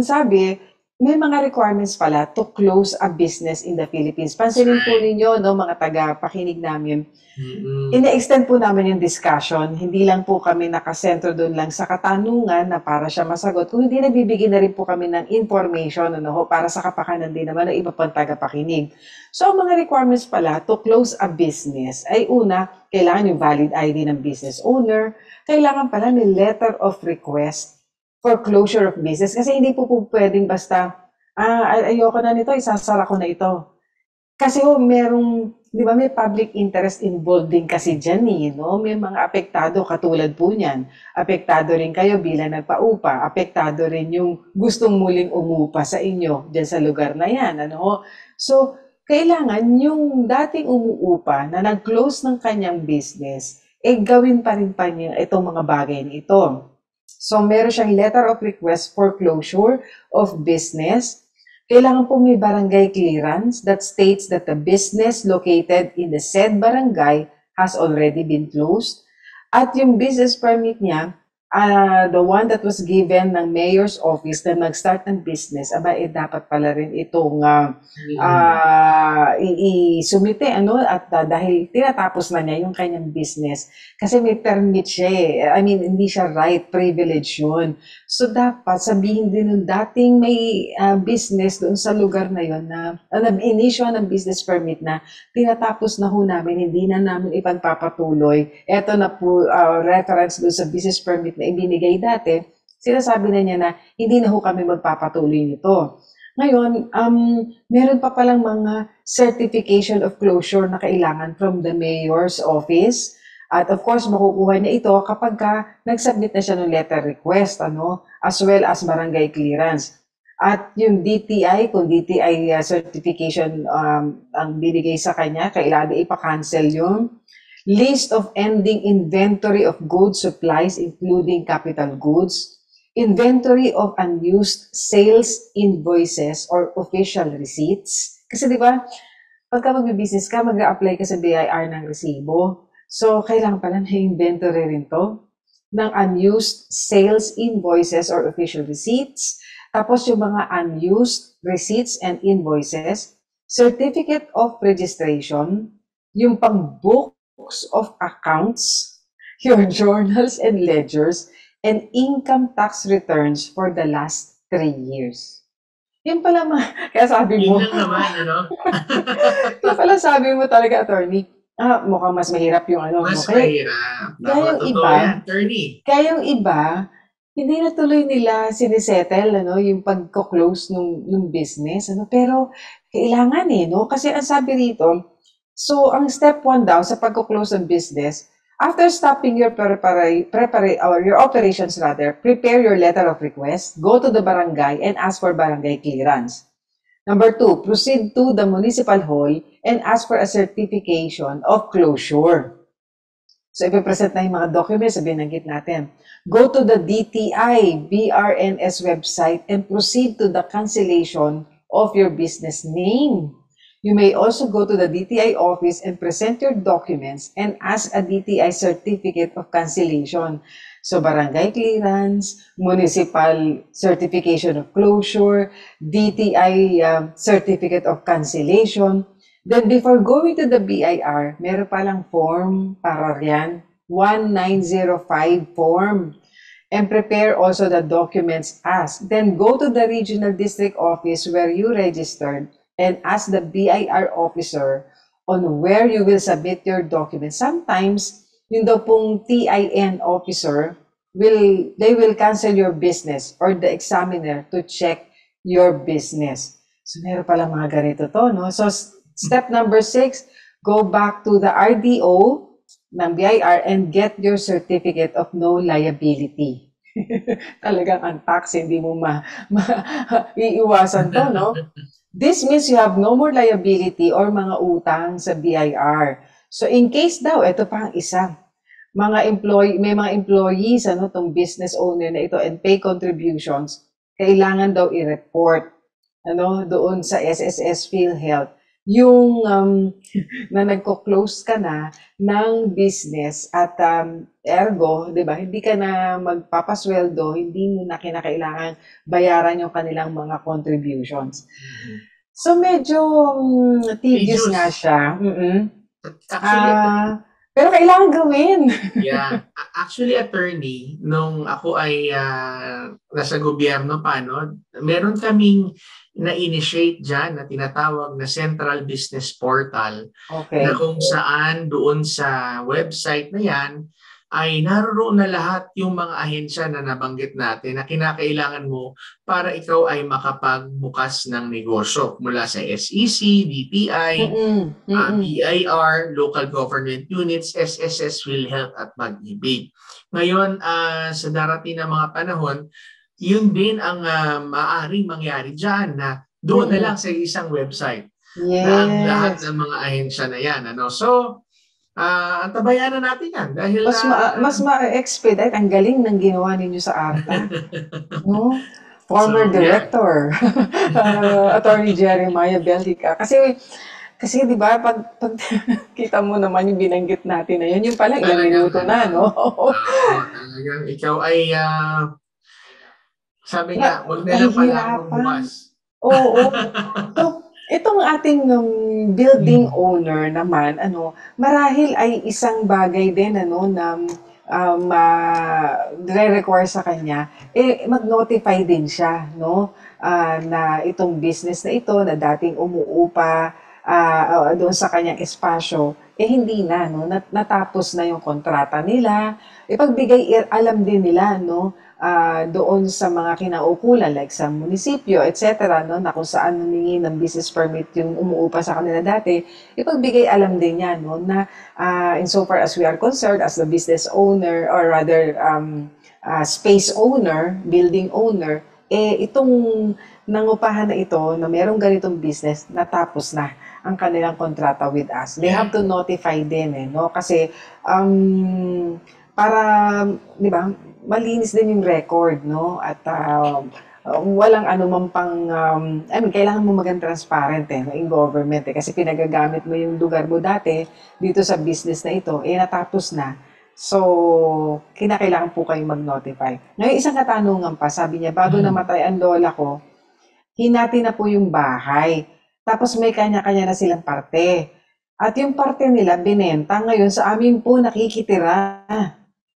[SPEAKER 2] sabi, may mga requirements pala to close a business in the Philippines. Pansinin po ninyo, mga taga-pakinig namin, ina-extend po namin yung discussion. Hindi lang po kami nakasentro doon lang sa katanungan na para siya masagot. Kung hindi, nabibigyan na rin po kami ng information para sa kapakanan din naman ng iba pang taga-pakinig. So, ang mga requirements pala to close a business ay una, kailangan yung valid ID ng business owner. Kailangan pala may letter of request for closure of business. Kasi hindi po pwedeng basta, ayoko na nito, isasara ko na ito. Kasi di ba may public interest involved din kasi dyan May mga apektado katulad po niyan. Apektado rin kayo bilang nagpaupa. Apektado rin yung gustong muling umupa sa inyo dyan sa lugar na yan. So, kailangan yung dating umuupa na nag-close ng kanyang business, gawin pa rin niya itong mga bagay na ito. So, meron siyang letter of request for closure of business. Kailangan po may barangay clearance that states that the business located in the said barangay has already been closed. At yung business permit niya, the one that was given ng mayor's office na mag-start ng business, dapat pala rin itong isumite, at dahil tinatapos na niya yung kanyang business. Kasi may permit siya hindi siya right, privilege yun. So, dapat sabihin din ng dating may business doon sa lugar na yun na nag-initial ng business permit na tinatapos na ho namin, hindi na namin ipagpapatuloy. Ito na po reference doon sa business permit na ibinigay dati, sinasabi na niya na hindi na ho kami magpapatuloy nito. Ngayon, meron pa palang mga certification of closure na kailangan from the mayor's office. At of course, makukuha niya ito kapag nag-submit na siya ng letter request, as well as barangay clearance. At yung DTI, kung DTI certification ang binigay sa kanya, kailangan ipa-cancel yun. List of ending inventory of goods, supplies, including capital goods. Inventory of unused sales invoices or official receipts. Kasi di ba, pagka mag-business ka, mag-apply ka sa BIR ng resibo. So, kailangan pala na inventory rin to ng unused sales invoices or official receipts. Tapos yung mga unused receipts and invoices, certificate of registration, yung pang-books of accounts, your journals and ledgers, and income tax returns for the last 3 years. Yan pala kaya sabi mo.
[SPEAKER 3] Yun lang naman,
[SPEAKER 2] Kaya pala sabi mo talaga, attorney, mukhang mas mahirap yung
[SPEAKER 3] Mas mahirap.
[SPEAKER 2] Kaya yung iba, hindi na tuloy nila sinisettle, ano, yung pagko-close nung business, ano, pero kailangan no? Kasi ang sabi rito, so ang step 1 daw sa pagko-close ng business, after stopping your or your operations rather, prepare your letter of request, go to the barangay and ask for barangay clearance. Number 2, proceed to the municipal hall and ask for a certification of closure. So, ipipresent na yung mga documents, binanggit natin. Go to the DTI BRNS website and proceed to the cancellation of your business name. You may also go to the DTI office and present your documents and ask a DTI certificate of cancellation. So, barangay clearance, municipal certification of closure, DTI certificate of cancellation. Then, before going to the BIR, meron palang form para riyan, 1905 form. And prepare also the documents asked. Then, go to the regional district office where you registered and ask the BIR officer on where you will submit your documents. Sometimes, yung daw pong TIN officer, they will cancel your business or the examiner to check your business. So, meron pala mga ganito to, no? So, step number 6, go back to the RDO ng BIR and get your certificate of no liability. Talagang ang tax, hindi mo iiwasan to, no? This means you have no more liability or mga utang sa BIR. So, in case daw, ito pa ang isa, may mga employees, ano, tong business owner na ito and pay contributions, kailangan daw i-report, ano, doon sa SSS PhilHealth, yung na nagko-close ka na ng business at ergo, 'di ba? Hindi ka na magpapasweldo, hindi mo na kinakailangan bayaran yung kanilang mga contributions. So medyo tedious nga siya.
[SPEAKER 3] Actually,
[SPEAKER 2] pero kailangan gawin.
[SPEAKER 3] Yeah. Actually, attorney, nung ako ay nasa gobyerno pa, no, meron kaming na-initiate dyan na tinatawag na Central Business Portal.
[SPEAKER 2] Okay.
[SPEAKER 3] Na kung saan doon sa website na yan ay naroon na lahat yung mga ahensya na nabanggit natin na kinakailangan mo para ikaw ay makapagbukas ng negosyo mula sa SEC, DTI, BIR, local government units, SSS, PhilHealth at Mag-ibig. Ngayon, sa darating na mga panahon, yun din ang maaaring mangyari dyan na doon na lang sa isang website na ang lahat ng mga ahensya na yan. Ano? So, antabayan na natin yan. Dahil,
[SPEAKER 2] mas ma-expedite. Ang galing ng ginawa ninyo sa ARTA. No? Former director, Attorney Jeremiah Bellica. Kasi di ba, pag kita mo naman yung binanggit natin na yun, yung pala ilang minuto na, no?
[SPEAKER 3] Talagang ikaw ay, sabi nga, huwag na lang pala bukas.
[SPEAKER 2] Oo. So, itong ating building owner naman, marahil ay isang bagay din, na re-require sa kanya, mag-notify din siya, no? Na itong business na ito, na dating umuupa doon sa kanyang espasyo, hindi na, no? Natapos na yung kontrata nila. Ipagbigay, alam din nila, no? Doon sa mga kinaukulan, like sa munisipyo, etc., no? Na kung saan humingi ng business permit yung umuupa sa kanila dati, ipagbigay alam din yan, no? Na insofar as we are concerned as the business owner or rather space owner, building owner, itong nangupahan na ito na merong ganitong business, natapos na ang kanilang kontrata with us. They have to notify din, no? Kasi para, di ba, malinis din yung record, no? At walang anumang pang, kailangan mo maging transparent, no? In government, kasi pinagagamit mo yung lugar mo dati dito sa business na ito, natapos na. So, kinakailangan po kayong mag-notify. Ngayon, isang katanungan pa, sabi niya, bago namatay ang lola ko, hinati na po yung bahay. Tapos may kanya-kanya na silang parte. At yung parte nila, binenta. Ngayon, sa amin po nakikitira.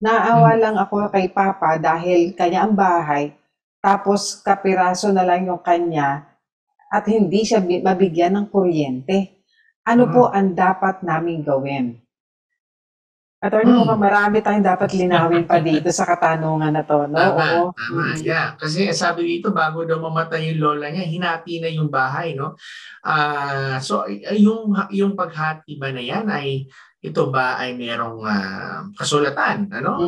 [SPEAKER 2] Naawa lang ako kay Papa dahil kanya ang bahay. Tapos kapiraso na lang yung kanya at hindi siya mabigyan ng kuryente. Ano po ang dapat namin gawin? Attorney, mukhang marami tayong dapat linawin pa dito sa katanungan na to, no? Oo.
[SPEAKER 3] Tama. Yeah. Kasi sabi dito, bago daw mamatay yung lola niya, hinati na yung bahay, no? So, yung paghati ba na yan ay, ito ba ay merong kasulatan, ano?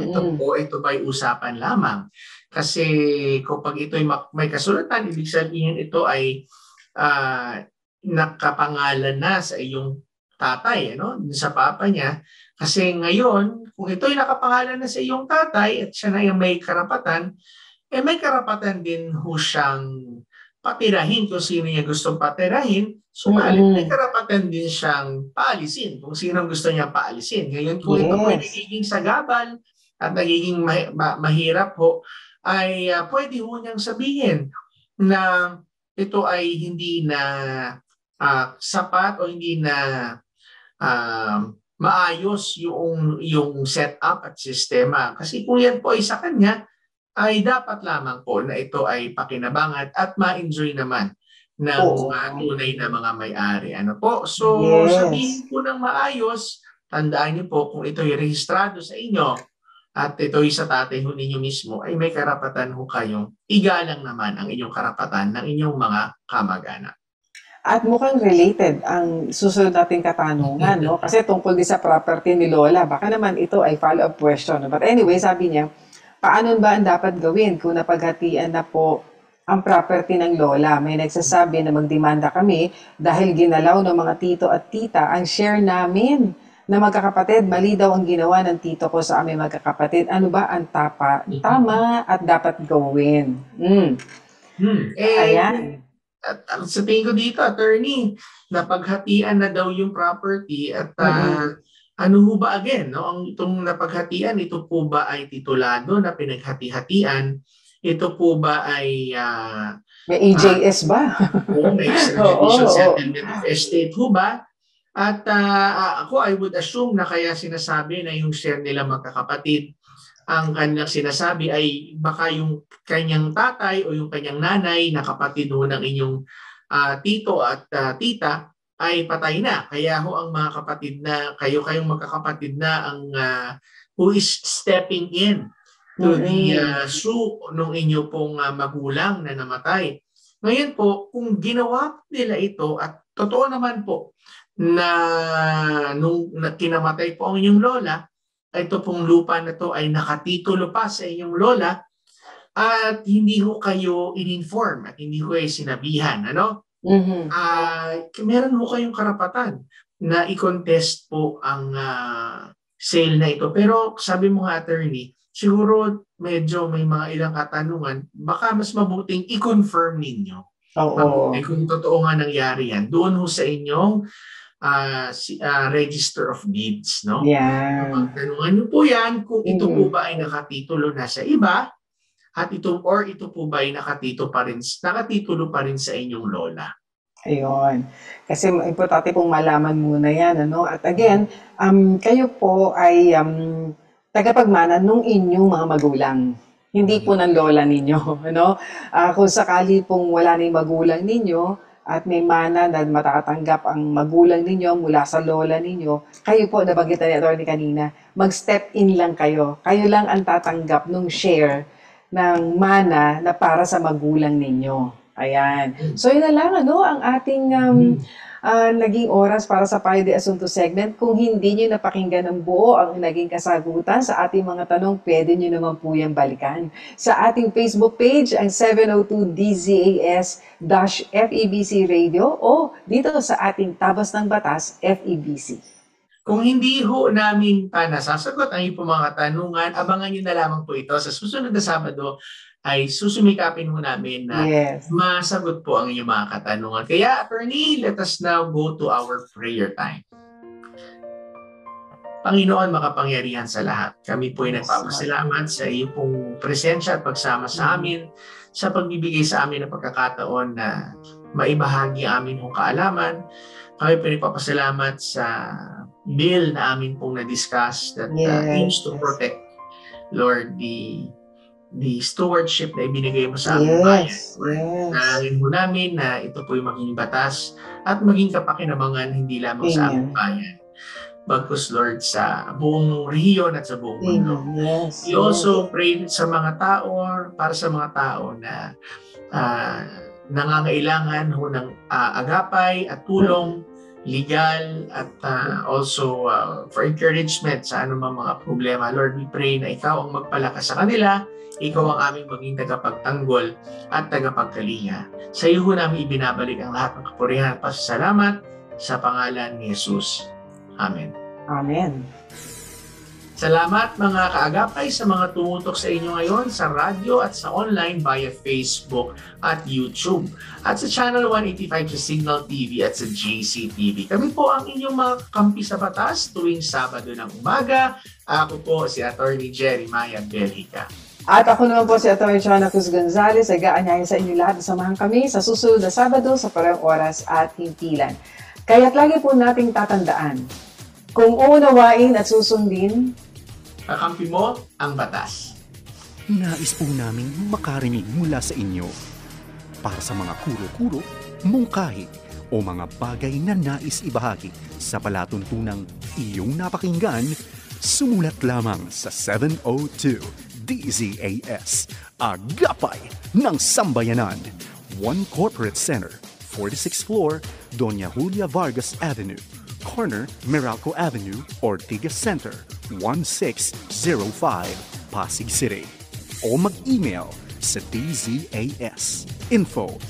[SPEAKER 3] Ito ba ay usapan lamang? Kasi kapag ito ay may kasulatan, ibig sabihin ito ay nakapangalan na sa iyong tatay, ano? Sa papa niya. Kasi ngayon, kung ito'y nakapangalan na sa iyong tatay at siya na yung may karapatan, may karapatan din ho siyang patirahin kung sino niya gustong patirahin. Subalit, may karapatan din siyang paalisin kung sino gusto niya paalisin. Ngayon, kung ito po ay nagiging sagabal at nagiging mahirap ho, ay pwede ho niyang sabihin na ito ay hindi na sapat o hindi na maayos yung setup at sistema. Kasi kung yan po ay sa kanya, ay dapat lamang po na ito ay pakinabangan at ma-enjoy naman ng tunay na mga may-ari. Ano po? So, sabihin po ng maayos, tandaan niyo po kung ito ay rehistrado sa inyo at ito ay sa tatay ho ninyo mismo, ay may karapatan ho kayong igalang naman ang inyong karapatan ng inyong mga kamag-anak.
[SPEAKER 2] At mukhang related ang susunod nating katanungan, no? Kasi tungkol din sa property ni Lola, baka naman ito ay follow-up question. But anyway, sabi niya, paano ba ang dapat gawin kung napaghatian na po ang property ng Lola? May nagsasabi na magdemanda kami dahil ginalaw ng mga tito at tita ang share namin na magkakapatid. Mali daw ang ginawa ng tito ko sa aming magkakapatid. Ano ba ang tama at dapat gawin? Ayan.
[SPEAKER 3] At sa tingin ko dito, attorney, napaghatian na daw yung property at ano ho ba again, no? Ang itong napaghatian, ito po ba ay titulado na pinaghati-hatian? Ito po ba ay
[SPEAKER 2] may EJS ba?
[SPEAKER 3] May extrajudicial settlement of estate ho ba? At ako, I would assume na kaya sinasabi na yung share nila magkakapatid, ang kanyang sinasabi ay baka yung kanyang tatay o yung kanyang nanay na kapatid ho ng inyong tito at tita ay patay na. Kaya ho ang mga kapatid na, kayong magkakapatid na ang who is stepping in to the shoe ng inyo pong magulang na namatay. Ngayon po, kung ginawa nila ito at totoo naman po na nung kinamatay po ang inyong lola, ito pong lupa na to ay nakatitulo pa sa inyong lola at hindi ho kayo in-inform at hindi ho kayo sinabihan. Ano? Meron ho kayong karapatan na i-contest po ang sale na ito. Pero sabi mo nga, attorney, siguro medyo may mga ilang katanungan, baka mas mabuting i-confirm ninyo. Kung totoo nga nangyari yan, doon ho sa inyong Register of Deeds, no? Tanungan niyo po yan kung ito po ba ay nakatitulo na sa iba at ito po ba ay nakatitulo pa rin sa inyong lola.
[SPEAKER 2] Ayun. Kasi importante pong malaman muna yan, ano? At again, kayo po ay tagapagmana nung inyong mga magulang. Hindi po ng lola ninyo, ano? Kung sakali pong wala na yung magulang ninyo, at may mana na matatanggap ang magulang ninyo mula sa lola ninyo, kayo po, nabanggit na ni Atty. kanina, mag-step in lang kayo. Kayo lang ang tatanggap ng share ng mana na para sa magulang ninyo. Ayan. So yun na lang, ano, ang ating naging oras para sa Payo de Asunto segment. Kung hindi nyo napakinggan ng buo ang naging kasagutan sa ating mga tanong, pwede nyo naman po yung balikan sa ating Facebook page, ang 702 DZAS-FEBC Radio o dito sa ating Tabas ng Batas FEBC.
[SPEAKER 3] Kung hindi ho namin pa nasasagot ang iyong mga katanungan, abangan nyo na lamang po ito sa susunod na Sabado ay susumikapin mo namin na masagot po ang inyong mga katanungan. Kaya, attorney, let us now go to our prayer time. Panginoon, makapangyarihan sa lahat, kami po ay nagpapasalamat sa iyong pong presensya at pagsama sa amin sa pagbibigay sa amin ng pagkakataon na maibahagi amin ng kaalaman. Kami po ay nagpapasalamat sa bill na amin pong na-discuss that aims to protect, Lord, the stewardship na ibinigay mo sa aming bayan. Nalangin mo namin na ito po'y maging batas at maging kapakinabangan hindi lamang sa aming bayan, bagkus Lord sa buong rehiyon at sa buong mundo.
[SPEAKER 2] Yes.
[SPEAKER 3] We also pray sa mga tao, para sa mga tao na nangangailangan ng agapay at tulong, legal, at also for encouragement sa anumang mga problema. Lord, we pray na Ikaw ang magpalakas sa kanila, Ikaw ang aming maging tagapagtanggol at tagapagkalinga. Sa iyo namin ibinabalik ang lahat ng kapurihan at pasasalamat sa pangalan ni Jesus. Amen.
[SPEAKER 2] Amen.
[SPEAKER 3] Salamat mga kaagapay sa mga tumutok sa inyo ngayon sa radyo at sa online via Facebook at YouTube. At sa Channel 185 sa Signal TV at sa GCTV. Kami po ang inyong mga kampi sa batas tuwing Sabado ng umaga. Ako po si Attorney Jeremiah Belhica.
[SPEAKER 2] At ako naman po si Atty. Joanna Cruz Gonzalez. Nag-aanyaya sa inyo lahat na samahan kami sa susunod na Sabado sa parehong oras at himpilan. Kaya't lagi po nating tatandaan, kung uunawain at susundin,
[SPEAKER 3] kakampi mo ang batas.
[SPEAKER 11] Nais po namin makarinig mula sa inyo. Para sa mga kuro-kuro, mungkahi o mga bagay na nais ibahagi sa palatuntunang iyong napakinggan, sumulat lamang sa 702 DZAS, Agapay ng Sambayanan, 1 Corporate Center, 46th floor, Doña Julia Vargas Avenue, corner Meralco Avenue, Ortigas Center, 1605, Pasig City. O mag-email sa dzas info@febc.ph.